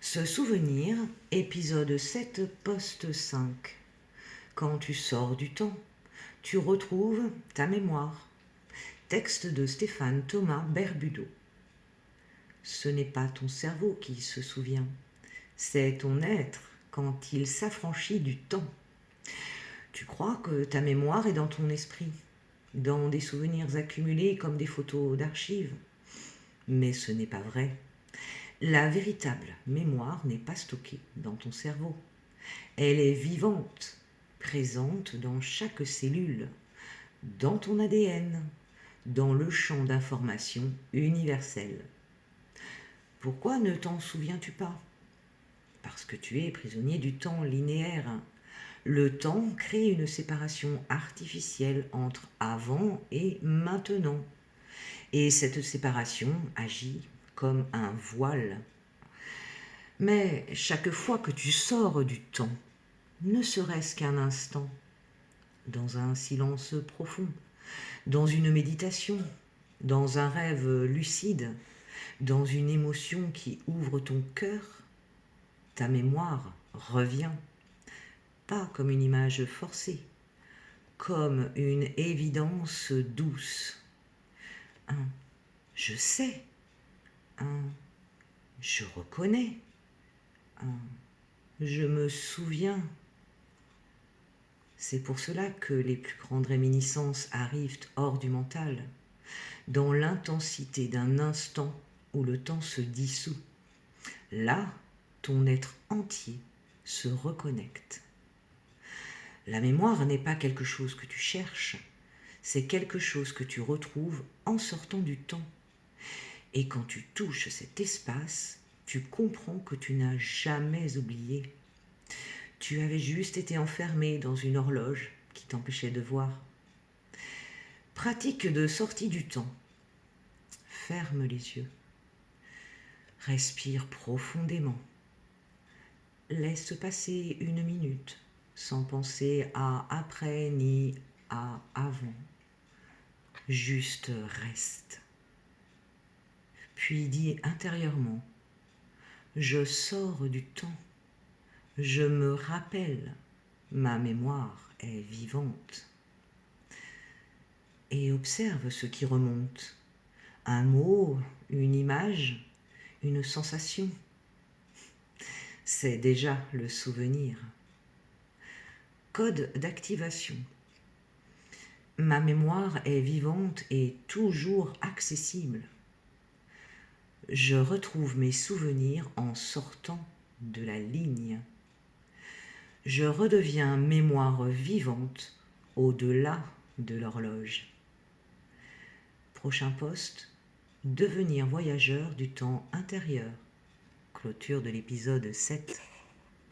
Se souvenir, épisode 7, post 5. Quand tu sors du temps, tu retrouves ta mémoire. Texte de Stéphane Thomas Berbudo. Ce n'est pas ton cerveau qui se souvient, c'est ton être quand il s'affranchit du temps. Tu crois que ta mémoire est dans ton esprit, dans des souvenirs accumulés comme des photos d'archives. Mais ce n'est pas vrai. La véritable mémoire n'est pas stockée dans ton cerveau. Elle est vivante, présente dans chaque cellule, dans ton ADN, dans le champ d'information universel. Pourquoi ne t'en souviens-tu pas? Parce que tu es prisonnier du temps linéaire. Le temps crée une séparation artificielle entre avant et maintenant. Et cette séparation agit comme un voile. Mais chaque fois que tu sors du temps, ne serait-ce qu'un instant, dans un silence profond, dans une méditation, dans un rêve lucide, dans une émotion qui ouvre ton cœur, ta mémoire revient, pas comme une image forcée, comme une évidence douce. Un je sais, un je reconnais, un je me souviens. C'est pour cela que les plus grandes réminiscences arrivent hors du mental, dans l'intensité d'un instant où le temps se dissout. Là, ton être entier se reconnecte. La mémoire n'est pas quelque chose que tu cherches, c'est quelque chose que tu retrouves en sortant du temps. Et quand tu touches cet espace, tu comprends que tu n'as jamais oublié. Tu avais juste été enfermé dans une horloge qui t'empêchait de voir. Pratique de sortie du temps. Ferme les yeux. Respire profondément. Laisse passer 1 minute sans penser à après ni à avant. Juste reste. Puis dis intérieurement, je sors du temps. Je me rappelle, ma mémoire est vivante. Et observe ce qui remonte. Un mot, une image, une sensation. C'est déjà le souvenir. Code d'activation. Ma mémoire est vivante et toujours accessible. Je retrouve mes souvenirs en sortant de la ligne. Je redeviens mémoire vivante au-delà de l'horloge. Prochain post, devenir voyageur du temps intérieur. Clôture de l'épisode 7.